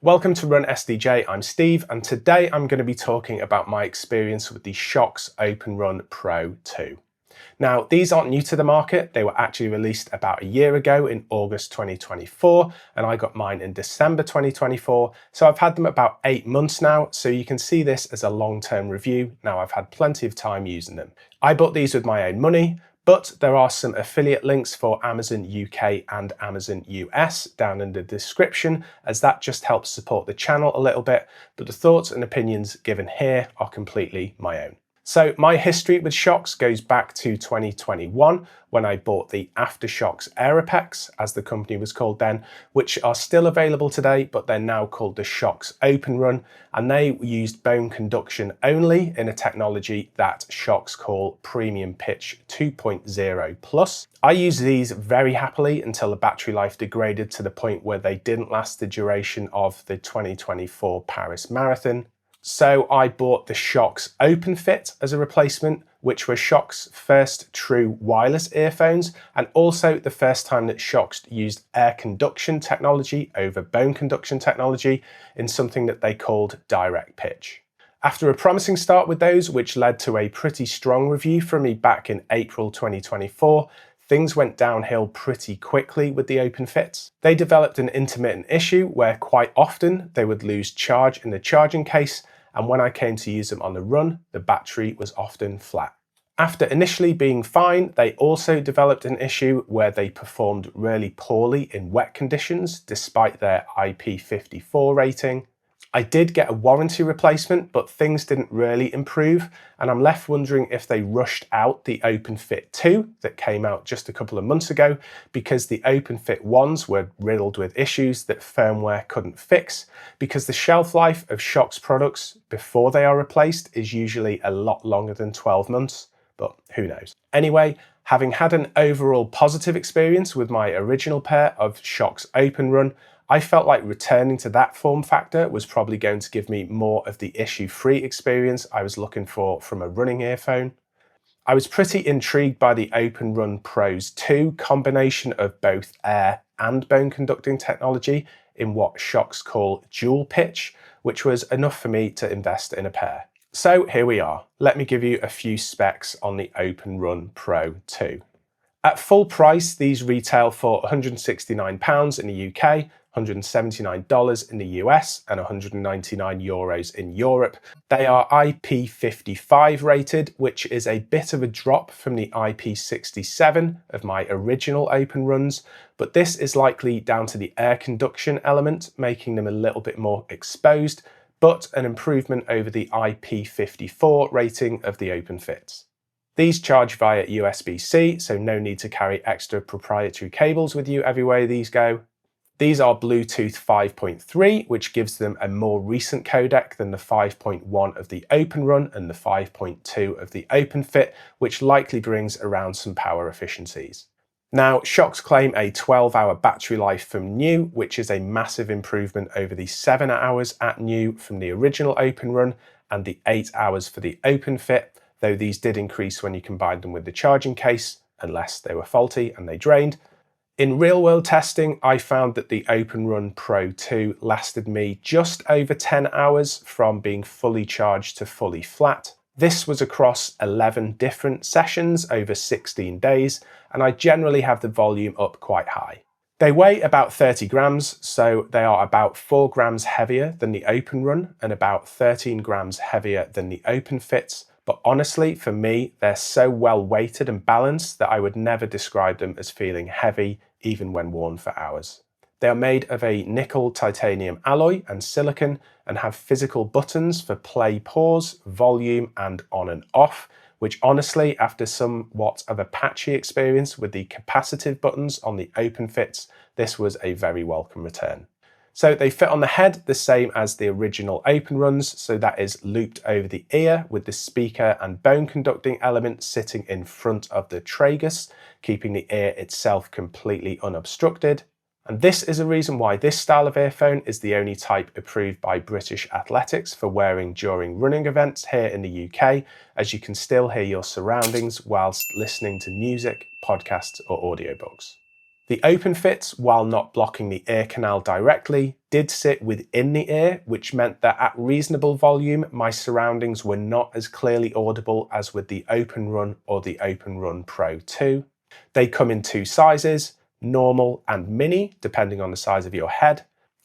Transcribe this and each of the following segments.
Welcome to Run SDJ, I'm Steve, and today I'm going to be talking about my experience with the Shokz OpenRun Pro 2. Now, these aren't new to the market, they were actually released about a year ago in August 2024, and I got mine in December 2024, so I've had them about 8 months now, so you can see this as a long-term review. Now I've had plenty of time using them. I bought these with my own money, but there are some affiliate links for Amazon UK and Amazon US down in the description, as that just helps support the channel a little bit, but the thoughts and opinions given here are completely my own. So my history with Shokz goes back to 2021 when I bought the AfterShokz Aeropex, as the company was called then, which are still available today, but they're now called the Shokz OpenRun, and they used bone conduction only in a technology that Shokz call Premium Pitch 2.0 Plus. I used these very happily until the battery life degraded to the point where they didn't last the duration of the 2024 Paris Marathon. So I bought the Shokz OpenFit as a replacement, which were Shoksz's first true wireless earphones, and also the first time that Shokz used air conduction technology over bone conduction technology in something that they called direct pitch. After a promising start with those, which led to a pretty strong review from me back in April 2024, things went downhill pretty quickly with the OpenFits. They developed an intermittent issue where quite often they would lose charge in the charging case, and when I came to use them on the run, the battery was often flat. After initially being fine, they also developed an issue where they performed really poorly in wet conditions despite their IP54 rating. I did get a warranty replacement, but things didn't really improve, and I'm left wondering if they rushed out the OpenFit 2 that came out just a couple of months ago, because the OpenFit 1s were riddled with issues that firmware couldn't fix, because the shelf life of Shokz products before they are replaced is usually a lot longer than 12 months, but who knows. Anyway, having had an overall positive experience with my original pair of Shokz OpenRun, I felt like returning to that form factor was probably going to give me more of the issue-free experience I was looking for from a running earphone. I was pretty intrigued by the OpenRun Pro's 2 combination of both air and bone conducting technology in what Shokz call dual pitch, which was enough for me to invest in a pair. So here we are. Let me give you a few specs on the OpenRun Pro 2. At full price, these retail for £169 in the UK, $179 in the US, and €199 in Europe. They are IP55 rated, which is a bit of a drop from the IP67 of my original OpenRuns, but this is likely down to the air conduction element, making them a little bit more exposed, but an improvement over the IP54 rating of the OpenFits. These charge via USB-C, so no need to carry extra proprietary cables with you everywhere these go. These are Bluetooth 5.3, which gives them a more recent codec than the 5.1 of the OpenRun and the 5.2 of the OpenFit, which likely brings around some power efficiencies. Now, Shokz claim a 12-hour battery life from new, which is a massive improvement over the 7 hours at new from the original OpenRun and the 8 hours for the OpenFit, though these did increase when you combined them with the charging case, unless they were faulty and they drained. In real-world testing, I found that the OpenRun Pro 2 lasted me just over 10 hours from being fully charged to fully flat. This was across 11 different sessions over 16 days, and I generally have the volume up quite high. They weigh about 30 grams, so they are about 4 grams heavier than the OpenRun and about 13 grams heavier than the OpenFits. But honestly, for me, they're so well weighted and balanced that I would never describe them as feeling heavy, even when worn for hours. They are made of a nickel titanium alloy and silicon and have physical buttons for play, pause, volume, and on and off, which honestly, after somewhat of a patchy experience with the capacitive buttons on the OpenFits, this was a very welcome return. So they fit on the head the same as the original OpenRuns, so that is looped over the ear with the speaker and bone conducting element sitting in front of the tragus, keeping the ear itself completely unobstructed. And this is a reason why this style of earphone is the only type approved by British Athletics for wearing during running events here in the UK, as you can still hear your surroundings whilst listening to music, podcasts or audiobooks. The OpenFits, while not blocking the ear canal directly, did sit within the ear, which meant that at reasonable volume, my surroundings were not as clearly audible as with the OpenRun or the OpenRun Pro 2. They come in two sizes, normal and mini, depending on the size of your head.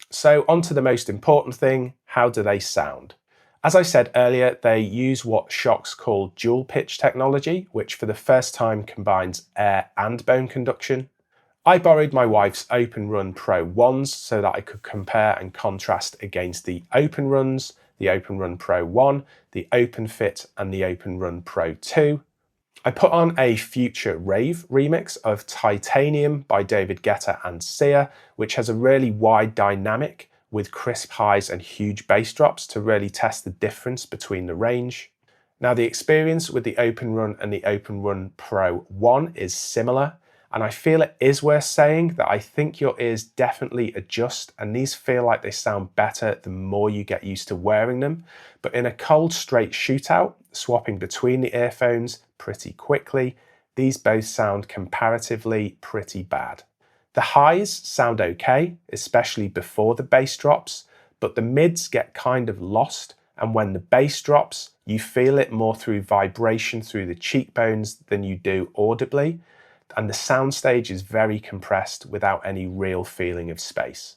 So on to the most important thing, how do they sound? As I said earlier, they use what Shokz call dual pitch technology, which for the first time combines air and bone conduction. I borrowed my wife's OpenRun Pro 1s so that I could compare and contrast against the OpenRuns, the OpenRun Pro 1, the OpenFit and the OpenRun Pro 2. I put on a Future Rave remix of Titanium by David Guetta and Sia, which has a really wide dynamic with crisp highs and huge bass drops to really test the difference between the range. Now the experience with the OpenRun and the OpenRun Pro 1 is similar, and I feel it is worth saying that I think your ears definitely adjust, and these feel like they sound better the more you get used to wearing them. But in a cold straight shootout, swapping between the earphones pretty quickly, these both sound comparatively pretty bad. The highs sound okay, especially before the bass drops, but the mids get kind of lost, and when the bass drops, you feel it more through vibration through the cheekbones than you do audibly, and the soundstage is very compressed without any real feeling of space.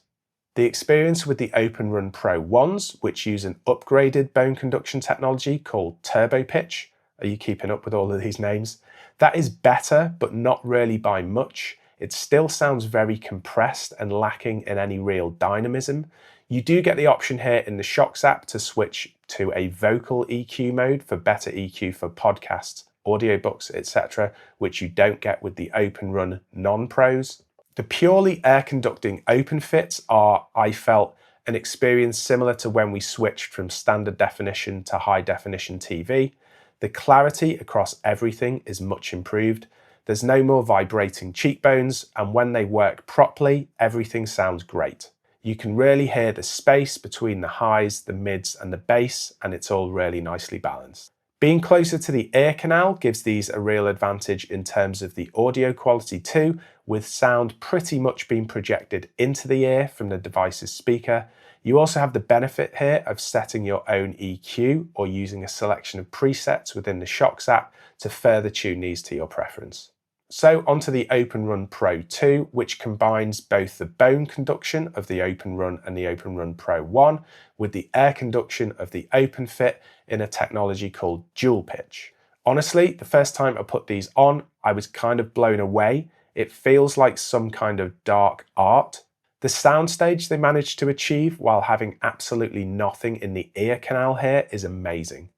The experience with the OpenRun Pro 1s, which use an upgraded bone conduction technology called turbo pitch, are you keeping up with all of these names? That is better, but not really by much. It still sounds very compressed and lacking in any real dynamism. You do get the option here in the Shokz app to switch to a vocal EQ mode for better EQ for podcasts, audiobooks, etc., which you don't get with the OpenRun non-pros. The purely air conducting OpenFits are, I felt, an experience similar to when we switched from standard definition to high definition TV. The clarity across everything is much improved. There's no more vibrating cheekbones, and when they work properly, everything sounds great. You can really hear the space between the highs, the mids and the bass, and it's all really nicely balanced. Being closer to the ear canal gives these a real advantage in terms of the audio quality too, with sound pretty much being projected into the ear from the device's speaker. You also have the benefit here of setting your own EQ or using a selection of presets within the Shokz app to further tune these to your preference. So onto the OpenRun Pro 2, which combines both the bone conduction of the OpenRun and the OpenRun Pro 1 with the air conduction of the OpenFit in a technology called dual pitch. Honestly, the first time I put these on, I was kind of blown away. It feels like some kind of dark art. The soundstage they managed to achieve while having absolutely nothing in the ear canal here is amazing.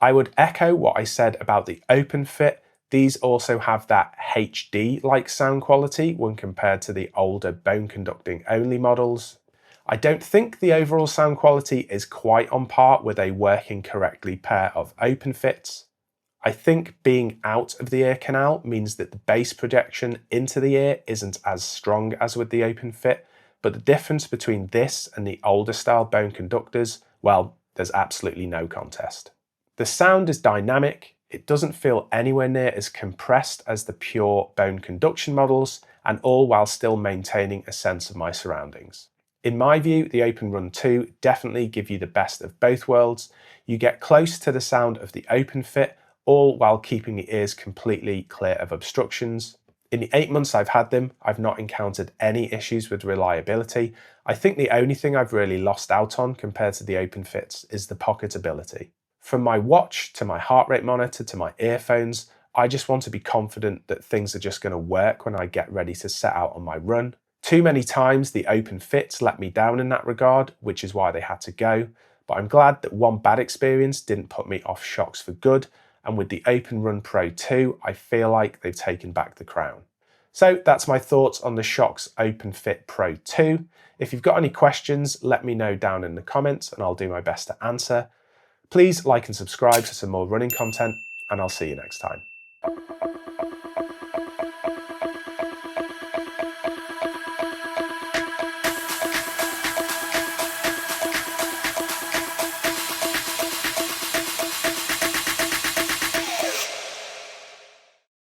I would echo what I said about the OpenFit. These also have that HD-like sound quality when compared to the older bone conducting only models. I don't think the overall sound quality is quite on par with a working correctly pair of OpenFits. I think being out of the ear canal means that the bass projection into the ear isn't as strong as with the OpenFit, but the difference between this and the older style bone conductors, well, there's absolutely no contest. The sound is dynamic. It doesn't feel anywhere near as compressed as the pure bone conduction models, and all while still maintaining a sense of my surroundings. In my view, the OpenRun 2 definitely give you the best of both worlds. You get close to the sound of the OpenFit, all while keeping the ears completely clear of obstructions. In the 8 months I've had them, I've not encountered any issues with reliability. I think the only thing I've really lost out on compared to the OpenFits is the pocketability. From my watch to my heart rate monitor to my earphones, I just want to be confident that things are just going to work when I get ready to set out on my run. Too many times the OpenFits let me down in that regard, which is why they had to go. But I'm glad that one bad experience didn't put me off Shokz for good. And with the OpenRun Pro 2, I feel like they've taken back the crown. So that's my thoughts on the Shokz OpenFit Pro 2. If you've got any questions, let me know down in the comments and I'll do my best to answer. Please like and subscribe to some more running content, and I'll see you next time.